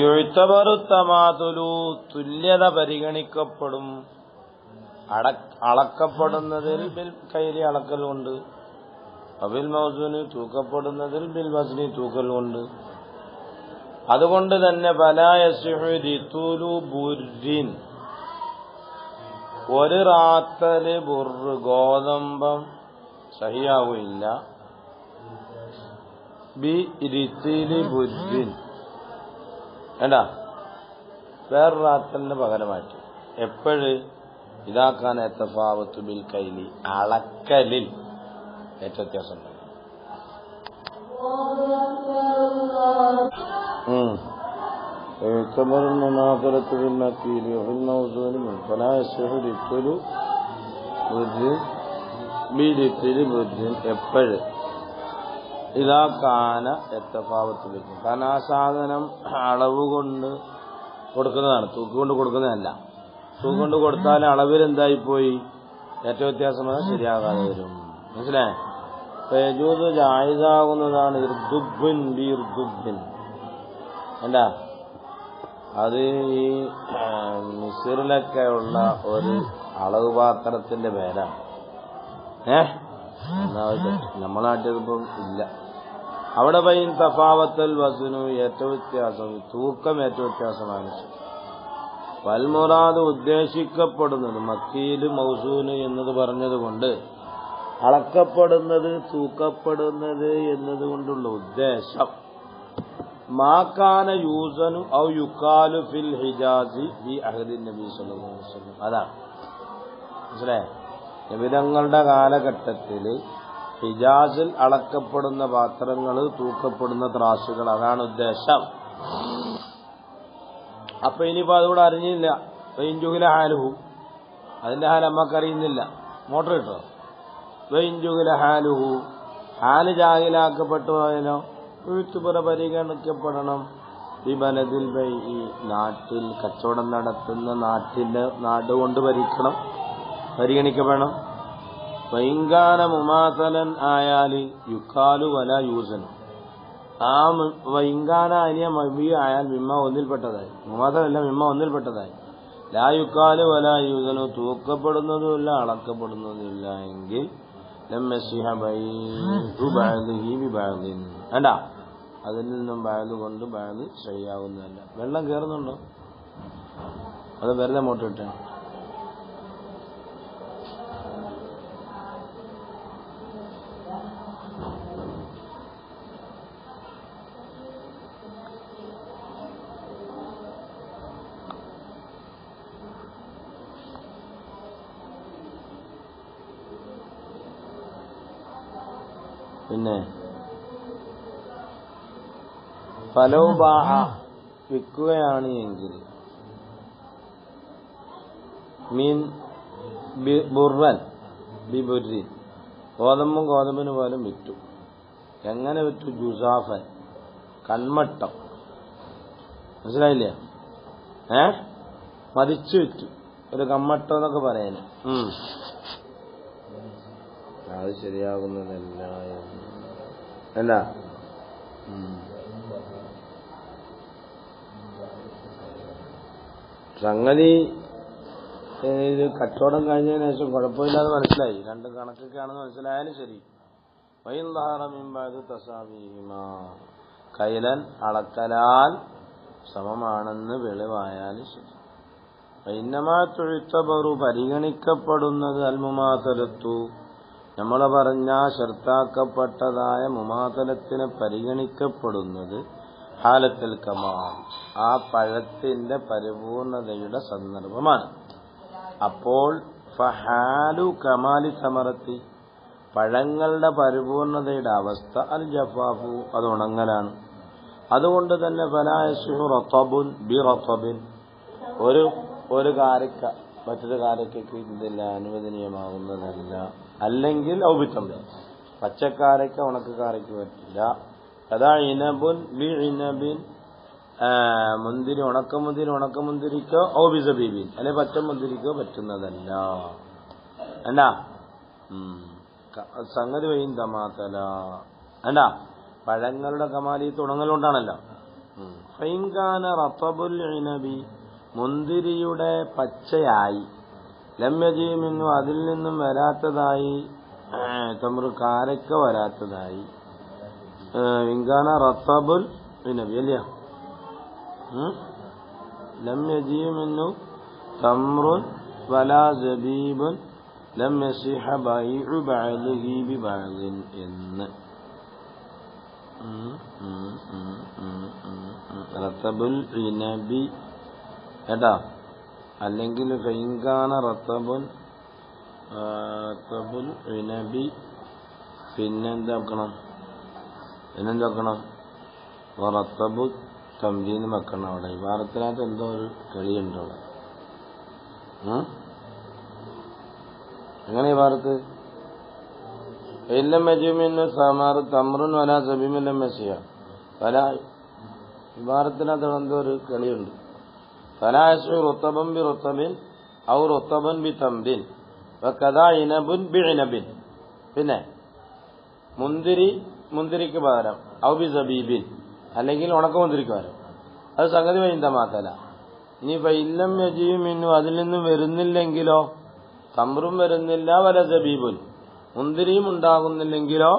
യുഅ്തബറു തമാതുലു തുല്യത പരിഗണിക്കപ്പെടും അളക്കപ്പെടുന്നതിൽ ബിൽ കൈലി അളക്കൽ കൊണ്ട് അബിൽ മൗസൂന് തൂക്കപ്പെടുന്നതിൽ ബിൽ വസ്നി തൂക്കൽ കൊണ്ട്. അതുകൊണ്ട് തന്നെ ഫലാ യസ്ഹു ദിതുലു ബുർരിൻ ഒരു റാത്തല് ബുർറ് ഗോതമ്പം സഹിയാവുകയില്ല ബി റിത്തിലി ബുർരിൻ വേണ്ട വേറെ റാത്തലിന് പകരമായിട്ട് എപ്പോഴ് ഇതാക്കാൻ തഫാവത്തു ബിൽ കൈലി അളക്കലിൽ ഏറ്റവും വ്യത്യാസം എപ്പോഴ് ഇതാക്കാന എത്തഫാവത്ത് വയ്ക്കും. കാരണം ആ സാധനം അളവ് കൊണ്ട് കൊടുക്കുന്നതാണ്, തൂക്കൊണ്ട് കൊടുക്കുന്നതല്ല. തൂക്കൊണ്ട് കൊടുത്താൽ അളവിൽ എന്തായിപ്പോയി ഏറ്റവും വ്യത്യാസം ശരിയാകാതെ വരും. മനസ്സിലായേ? യജൂസ് ജായിസാകുന്നതാണ് ഇർദുബ്ബിൻ ബി ഇർദുബ്ബിൻ. എന്താ അത് ഈ മിസ്റിലൊക്കെ ഉള്ള ഒരു അളവ് പാത്രത്തിന്റെ പേരാണ്. നമ്മളെ നാട്ടിലിപ്പം ഇല്ല. അവിടെ പൈൻ തഫാവത്തൽ വസ്നു ഏറ്റവും വ്യത്യാസം, തൂക്കം ഏറ്റവും വ്യത്യാസമാണ്. വൽമുറാദ് ഉദ്ദേശിക്കപ്പെടുന്നത് മക്കീല് മൗസൂന് എന്നത് പറഞ്ഞതുകൊണ്ട് അളക്കപ്പെടുന്നത് തൂക്കപ്പെടുന്നത് എന്നതുകൊണ്ടുള്ള ഉദ്ദേശം മാക്കാന യൂസനു ഔ യുക്കാലു ഫിൽ ഹിജാസി ബി അഹദിൻ നബി സല്ലല്ലാഹു അലൈഹി വസല്ലം. അതാണ് മനസ്സിലായേ? നബിതങ്ങളുടെ കാലഘട്ടത്തിൽ ഹിജാസിൽ അളക്കപ്പെടുന്ന പാത്രങ്ങൾ, തൂക്കപ്പെടുന്ന ത്രാസുകൾ, അതാണ് ഉദ്ദേശം. അപ്പൊ ഇനിയിപ്പോ അതുകൂടെ അറിഞ്ഞില്ല. വൈൻജുഹില ഹാലുഹു, അതിന്റെ ഹാൽ നമ്മക്കറിയുന്നില്ല. മോട്ടർ കിട്ടോ? വൈൻജുഹില ഹാലുഹു, ഹാല് ജാഹിലാക്കപ്പെട്ടു പോയാലോ എഴുത്തുപുറ പരിഗണിക്കപ്പെടണം. ഈ ബലതിൽ ഈ നാട്ടിൽ കച്ചവടം നടത്തുന്ന നാടുകൊണ്ട് പരിഗണിക്കപ്പെടണം. വൈങ്കാന മുമാസലൻ ആയാല് യുക്കാലു വല യൂസനും. ആ വൈങ്കാന അനിയ മബി ആയാൽ മിമ്മ ഒന്നിൽപ്പെട്ടതായി, മുമാസലല്ല മിമ്മ ഒന്നിൽപ്പെട്ടതായി. ലാ യുക്കാലു വല യൂസനു, തൂക്കപ്പെടുന്നതുമില്ല അളക്കപ്പെടുന്നതുമില്ല എങ്കിൽ വേണ്ട, അതിൽ നിന്നും ബാഗ് കൊണ്ട് ബാഗ് ശരിയാകുന്നതല്ല. വെള്ളം കയറുന്നുണ്ടോ? അത് വെറുതെ മോട്ടിട്ടാണ്. പിന്നെ ഫലൗബാ വിൽക്കുകയാണ് എങ്കിൽ മീൻ ബുർറൻ ബിബുരി, ഗോതമ്പിന് പോലും വിറ്റു. എങ്ങനെ വിറ്റു? ജുസാഫൻ, കൺമട്ടം. മനസ്സിലായില്ലേ? മതിച്ചു വിറ്റു. ഒരു കമ്മട്ടം എന്നൊക്കെ പറയാന്. അത് ശരിയാകുന്നതല്ല അല്ല. സംഗതി ഇത് കച്ചവടം കഴിഞ്ഞതിന് ശേഷം കുഴപ്പമില്ലാതെ മനസ്സിലായി, രണ്ട് കണക്കൊക്കെയാണെന്ന് മനസ്സിലായാലും ശരി. കൈലൻ അളക്കലാൽ സമമാണെന്ന് വെളിവായാലും ശരി. വൈന്നമാത്തൊഴുത്തബറു പരിഗണിക്കപ്പെടുന്നത് അൽമുമാസലത്തു, നമ്മൾ പറഞ്ഞ ഷർത്താക്കപ്പെട്ടതായ മുമാസലത്തിനെ പരിഗണിക്കപ്പെടുന്നത് ഹാലത്തുൽ കമാൽ, ആ പഴത്തിന്റെ പരിപൂർണതയുടെ സന്ദർഭമാണ്. അപ്പോൾ ഫഹാലു കമാലി സമറത്തി, പഴങ്ങളുടെ പരിപൂർണതയുടെ അവസ്ഥ അൽ ജഫാഫു, അത് ഉണങ്ങലാണ്. അതുകൊണ്ട് തന്നെ ഫലാ യസ്ഹു റതബുൻ ബി റതബിൻ, ഒരു കാരക്ക മറ്റൊരു കാരക്കയ്ക്ക് ഇതില്ല അനുവദനീയമാകുന്നതല്ല. അല്ലെങ്കിൽ ഔബിത്തമ്പ, പച്ചക്കാരക്ക ഉണക്കക്കാരയ്ക്ക് പറ്റില്ല. അതാ ഇനബുൻ ബി ഇനബിൻ, മുന്തിരി ഉണക്കമുന്തിരിക്കോ ഔബിസബീബിൻ, അല്ലെ പച്ചമുന്തിരിക്കോ പറ്റുന്നതല്ല. എന്നാ സംഗതി വൈൻ തമാത്തല. എന്നാ പഴങ്ങളുടെ കമാലി തുടങ്ങലുകൊണ്ടാണല്ലോ. ഫൈൻകാന റത്തബുൽ ഇനബി മുന്തിരിയുടെ പച്ചയായി ലംയജി മിന്നു അതിൽ നിന്നും വരാത്തതായി തമ്രു കാരക്ക വരാത്തതായി ഇൻകാന റത്തബുൽ ഇനബി അല്ല ലംയജി മിന്നു തമ്രുൻ വലാ സബീബുൻ ലം യസിഹ ബൈഉ ബഅദിഹി ബിബഅദിൻ എന്ന് റത്തബുൽ ഇനബി കേട്ടാ. അല്ലെങ്കിൽ ഫൈൻകാന റത്തബുൽ ഇനബി പിന്നെന്താക്കണം റത്തബു തംബീന് വെക്കണം. അവിടെ ഇബാറത്തിനകത്ത് എന്തോ ഒരു കളിയുണ്ട് അവിടെ. എങ്ങനെ ഇബാറത്ത് ഇല്ലം മജൂമിന് സമാറ് തമ്രുൻ വലാ സബീമില്ലം മെസ്സിയ പല ഇബാറത്തിനകത്ത് എന്തോ ഒരു കളിയുണ്ട്. ഫലായസു റുത്തബൻ ബി റുത്തബിൻ ഔ റുത്തബൻ ബി തംബിൻ വകദാ ഇനബുൻ ബി ഇനബിൻ. പിന്നെ മുന്തിരിക്ക് പകരം ഔ ബി സബീബിൻ അല്ലെങ്കിൽ ഉണക്കമുന്തിരിക്ക് പകരം. അത് സംഗതി വൈന്ത മാത്തല. ഇനി ഫൈല്ലം യജീമിന്നു അതിൽ നിന്നും വരുന്നില്ലെങ്കിലോ തമ്രും വരുന്നില്ല വല സബീബുൻ മുന്തിരിയും ഉണ്ടാകുന്നില്ലെങ്കിലോ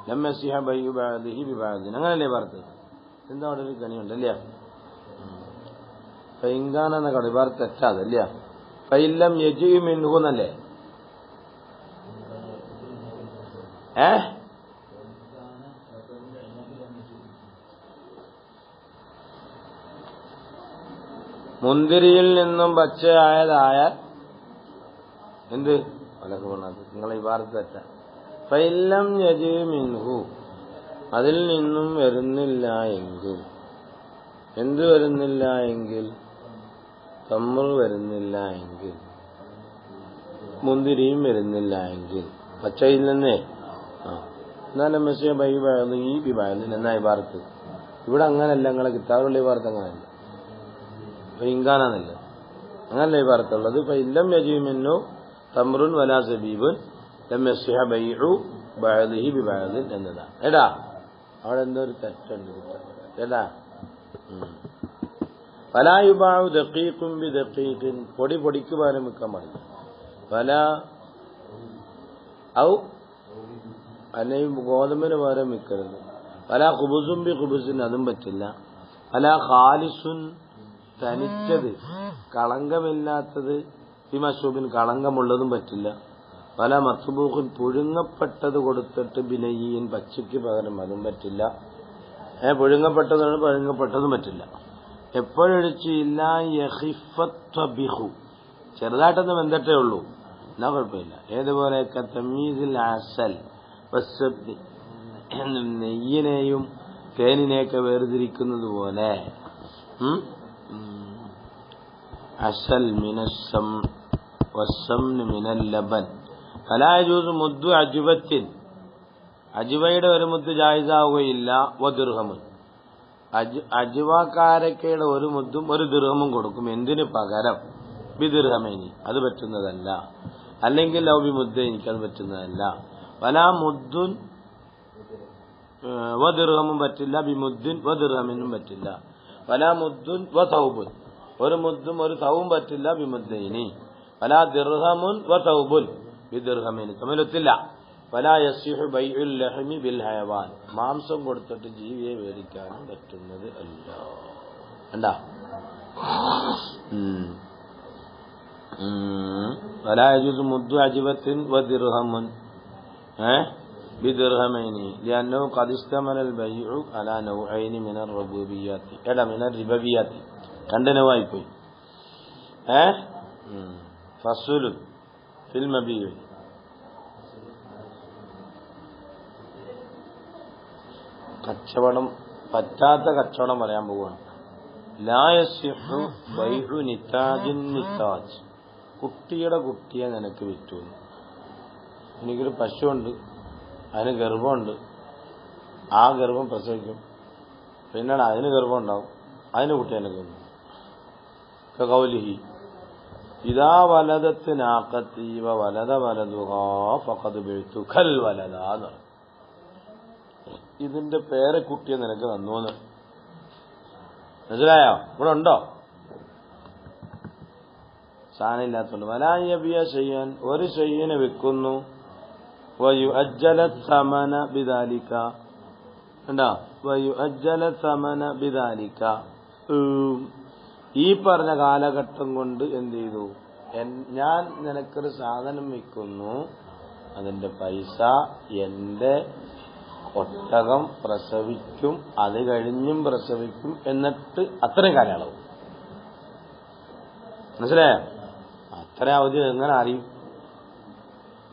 ലം യസിഹ ബൈഉ ബഅദിഹി ബിബഅദിൻ. അങ്ങനല്ലേ പറഞ്ഞത്? എന്താ അവിടെ ഒരു കണിയുണ്ടല്ലേ? ഫൈൻകാന എന്ന കടിവാർ തെറ്റാതല്ല. ഫൈല്ലം യജീ മിൻഹു എന്നല്ലേ? മുന്തിരിയിൽ നിന്നും പച്ചയായതായ എന്ത് നിങ്ങളെ ഇബാറത്ത് തെറ്റ. ഫൈല്ലം യജീ മിൻഹു അതിൽ നിന്നും വരുന്നില്ല എങ്കിൽ എന്ത് വരുന്നില്ല എങ്കിൽ തമ്ർ വരുന്നില്ല എങ്കിൽ മുന്തിരിയും വരുന്നില്ല എങ്കിൽ പച്ചയിൽ നിന്നേ എന്നാലും മെസ്സിയ ബൈ ഈ ബിബായതിൽ എന്നാ ഇബാറത്ത്. ഇവിടെ അങ്ങനല്ല. നിങ്ങളെ കിതാബുള്ള ഇബാറത്ത് അങ്ങനല്ല. ഇൻകാനല്ല അങ്ങനല്ല ഇബാറത്തുള്ളത്. ഫൈല്ലം യജീ മിൻഹു തമ്രുൻ വലാ സബീബുൻ ലം യസിഹ ബൈഉ ബഅദിഹി ബിബഅദിൻ എന്നതാ. എടാ അവിടെ എന്തോ ഒരു തെറ്റുണ്ട് കേട്ടാ. ഫലാ യുബാഉ ദഖീഖുൻ ബി ദഖീഖിൻ പൊടിക്ക് പകരം വിൽക്കാൻ പാടില്ല. ഫലാ ഔ അല്ലെങ്കിൽ ഗോതമ്പിന് പകരം വിൽക്കരുത്. ഫലാ ഖുബുസുൻ ബി ഖുബുസിൻ അതും പറ്റില്ല. ഫലാ ഖാലിസുൻ തനിച്ചത് കളങ്കമില്ലാത്തത് ബി മശൂബിൻ കളങ്കമുള്ളതും പറ്റില്ല. പല മത്ബൂഖിൻ പുഴുങ്ങപ്പെട്ടത് കൊടുത്തിട്ട് ബിനയ്യീൻ പച്ചയ്ക്ക് പകരം അതും പറ്റില്ല. പുഴുങ്ങപ്പെട്ടതും പറ്റില്ല. എപ്പോഴൊഴിച്ച് ഇല്ല യഖിഫത്വബിഹു ചെറുതായിട്ടൊന്നും വെന്തട്ടേ ഉള്ളൂ എന്നാ കുഴപ്പമില്ല. ഏതുപോലെ തമീസിൽ അസൽ വസ്സബ്നി നെയ്യിനെയും തേനിനെയൊക്കെ വേർതിരിക്കുന്നത് പോലെ അസൽ മിനസ്സം വസ്സംന് മിനൽ ലബൻ. ഫലാ യജൂസു മുദ്ദു അജ്വത്തിൻ അജ്വയുടെ ഒരു മുദ്ദ് ജായിസാവുകയില്ല. വദിർഹമുൻ അജ്വ കാരക്കയുടെ ഒരു മുദ്ദും ഒരു ദിർഹമും കൊടുക്കും. എന്തിനു പകരം? ബിദിർഹമേനി അത് പറ്റുന്നതല്ല. അല്ലെങ്കിൽ ലൗ ബി മുദ്ദ എനിക്കത് പറ്റുന്നതല്ല. വലാ മുദ്ദുൻ വദിർഹമും പറ്റില്ല. ബിമുദ്ദിൻ വദിർഹമിനും പറ്റില്ല. വലാ മുദ്ദുൻ വതൗബുൻ ഒരു മുദ്ദും ഒരു തവും പറ്റില്ല. ബിമുദ്ദൈനി വലാ ദിർഹമുൻ വതൗബുൻ ബിദിർഹമേനി തമ്മിലൊത്തില്ല. വലാ യസിഹു ബൈഉൽ ലഹ്മി ബിൽ ഹയവാൻ മാംസം കൊടുത്തിട്ട് ജീവിയെ മേടിക്കാനും പറ്റുന്നത് അല്ല. കണ്ടാ? വലാ യജൂസു മുദ്ദു അജ്വത്തിൻ വദിർഹമുൻ ബിദിർഹമൈനി ലിഅന്നഹു ഖദ് ഇസ്തമല അൽ ബൈഉ അലാ നൗഅൈനി മിനർ റബൂബിയ്യാത്തി മിനർ റിബവിയ്യാത്തി രണ്ട് നവായി പോയി. ഫസ്ലുൻ ഫിൽ മബീഉ കച്ചവടം പറ്റാത്ത കച്ചവടം പറയാൻ പോവുകയാണ്. ലാ യസിഹു ബൈഉ നിതാജിൻ നിതാജ് കുട്ടിയുടെ കുട്ടിയെ നിനക്ക് വിറ്റു. എനിക്കൊരു പശുവുണ്ട്, അതിന് ഗർഭമുണ്ട്, ആ ഗർഭം പ്രസവിക്കും, പിന്നീട് അതിന് ഗർഭം ഉണ്ടാവും, അതിന് കുട്ടി എനിക്ക് കൗലിഹി ഇതാ വലദത്തിനാക്കത്തീവ വലത വലതുഹാ ഫഖദ് ബിഅ്തു ഖൽ വലദാന്ന്. ഇതിന്റെ പേരക്കുട്ടിയെ നിനക്ക് തന്നൂന്ന്. മനസ്സിലായോ? ഇവിടെ ഉണ്ടോ? സാധനം ഇല്ലാത്തതുകൊണ്ട് വലായബിയ ചെയ്യാൻ ഒരു ഷൈഇനെ വിൽക്കുന്നു വയുഅജ്ജല സമന ബിദാലിക കണ്ടോ? വയുഅജ്ജല സമന ബിദാലിക ഈ പറഞ്ഞ കാലഘട്ടം കൊണ്ട് എന്ത് ചെയ്തു? ഞാൻ നിനക്കൊരു സാധനം വിൽക്കുന്നു, അതിന്റെ പൈസ എന്റെ ഒട്ടകം പ്രസവിക്കും, അത് കഴിഞ്ഞും പ്രസവിക്കും, എന്നിട്ട് അത്രയും കാലയളവ്. മനസ്സിലായോ? അത്ര അവധി എങ്ങനെ അറിയും?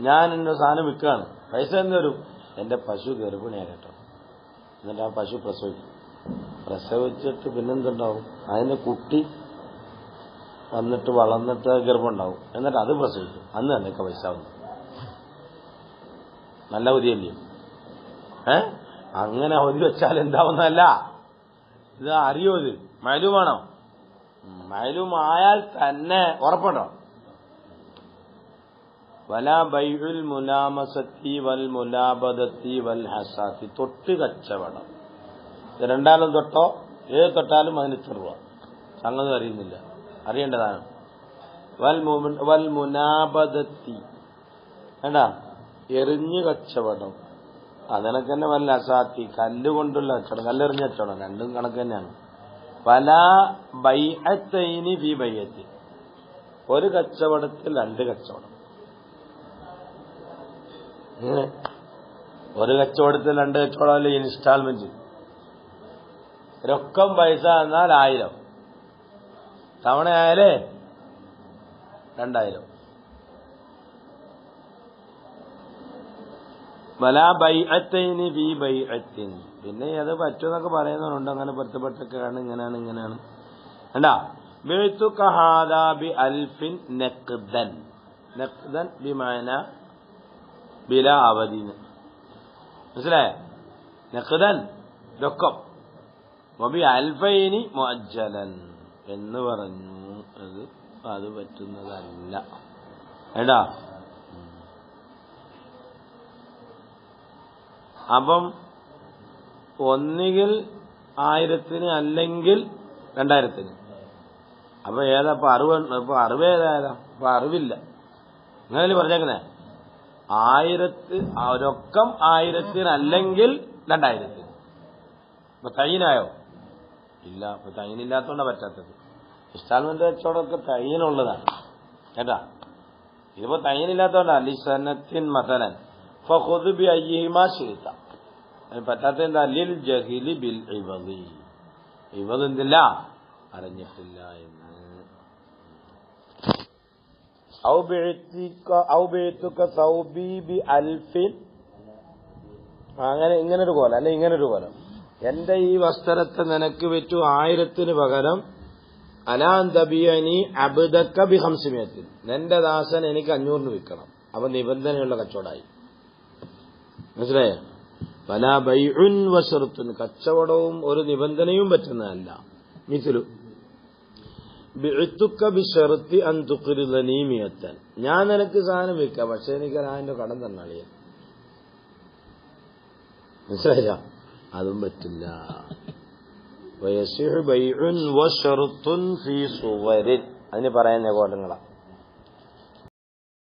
ഞാൻ എന്റെ സാധനം വിൽക്കുകയാണ്, പൈസ എന്ന് വരും? എന്റെ പശു ഗർഭിണിയാ കേട്ടോ, എന്നിട്ട് ആ പശു പ്രസവിച്ചിട്ട് പിന്നെന്തുണ്ടാവും? അതിന്റെ കുട്ടി വന്നിട്ട് വളർന്നിട്ട് ഗർഭമുണ്ടാവും, എന്നിട്ട് അത് പ്രസവിക്കും. അന്ന് എന്നൊക്കെ പൈസ വന്നു. നല്ല അവധിയല്ലേ? അങ്ങനെ അവധി വെച്ചാൽ എന്താവുന്നതല്ല. ഇത് അറിയോ? ഇത് മഅലൂമാണോ? മഅലൂമായാൽ തന്നെ ഉറപ്പുണ്ടോ? വലാ ബൈഉൽ മുലാമസത്തി വൽ മുലാബദത്തി വൽ ഹസാത്തി തൊട്ട് കച്ചവടം. രണ്ടാലും തൊട്ടോ ഏത് തൊട്ടാലും അതിന് ചെറുവ സംഗതി അറിയുന്നില്ല, അറിയേണ്ടതാണ്. വൽ മുനാബദത്തി വേണ്ട എറിഞ്ഞു കച്ചവടം, അതിനൊക്കെ തന്നെ വല്ല അസാത്തി കല്ലുകൊണ്ടുള്ള കച്ചവടം, കല്ലെറിഞ്ഞ കച്ചവടം, രണ്ടും കണക്ക് തന്നെയാണ്. പല ബൈഅത്തൈനി ഫി ബൈഅത്തി ഒരു കച്ചവടത്തിൽ രണ്ട് കച്ചവടം. ഒരു കച്ചവടത്തിൽ രണ്ട് കച്ചവടം അല്ലെ ഇൻസ്റ്റാൾമെന്റ്. രൊക്കം പൈസ എന്നാൽ 1000, തവണയായാലേ 2000. വലാ ബൈഅത്തൈനി ഫീ ബൈഅത്തിൻ. പിന്നെ അത് പറ്റുമെന്നൊക്കെ പറയുന്നുണ്ട്, അങ്ങനെ പറ്റപ്പെട്ടൊക്കെയാണ്, ഇങ്ങനെയാണ്. കണ്ടാ? ബിഅ്തുക ഹാദാ ബി അൽഫിൻ നഖ്ദൻ. നഖ്ദൻ ബിമഅന ബിലാ അവദിൻ. മനസ്സിലായോ? നഖ്ദൻ രൊക്കം, വബി അൽഫൈനി മുഅജ്ജലൻ എന്ന് പറഞ്ഞു. അത് പറ്റുന്നതല്ല. കേട്ടാ? അപ്പം ഒന്നുകിൽ 1000 അല്ലെങ്കിൽ 2000. അപ്പൊ ഏതാ? ഇപ്പൊ 60. ഇപ്പൊ 60 ഏതായാലും ഇപ്പൊ 60 അങ്ങനെ പറഞ്ഞേക്കുന്നേ. 1000 രൊക്കം 1000 അല്ലെങ്കിൽ 2000. ഇപ്പൊ തൈനായോ? ഇല്ല. ഇപ്പൊ തൈനില്ലാത്തോണ്ടാ പറ്റാത്തത്. ഇൻസ്റ്റാൾമെന്റ് കച്ചവടമൊക്കെ തൈനുള്ളതാണ് കേട്ടാ. ഇതിപ്പോ തൈനില്ലാത്തോണ്ടാ. ലിസനത്തിൻ മസലൻ ഫഖുദ് ബി അയ്യിഹിമാ ശിഅത. പറ്റാത്ത എന്താ? ലിൽ ജഹിലി ബിൽ ഇവദി. ഇവദ് എന്തില്ല? അറിഞ്ഞിട്ടില്ല എന്ന്. ഔ ബിഅ്തുക സൗബി ബി അൽഫിൻ. അങ്ങനെ ഇങ്ങനൊരു കോലം അല്ലെ ഇങ്ങനൊരു കോലം. എന്റെ ഈ വസ്ത്രത്തെ നിനക്ക് വിറ്റു 1000 പകരം അലാൻ തബിയനി അബ്ദക ബി 500. നിന്റെ ദാസൻ എനിക്ക് 500 വിൽക്കണം. അപ്പൊ നിബന്ധനയുള്ള കച്ചവടമായി. മനസ്സിലായോ? വലാ ബൈഉൻ വശർത്തുൻ കച്ചവടവും ഒരു നിബന്ധനയും പറ്റുന്നതല്ല. മിസ്ലു ബിഅ്തുക ബിശർത്തി അൻ തുഖ്രിദനി 100. ഞാൻ നിനക്ക് സാധനം വിൽക്കാം, പക്ഷെ എനിക്ക് 1000 കടം തന്നെ അളിയാ. മനസ്സിലായില്ല? അതും പറ്റില്ല. വയസിഹു ബൈഉൻ വശർത്തുൻ ഫീ സുവരിൻ. അതിന് പറയുന്ന കോട്ടങ്ങളാ.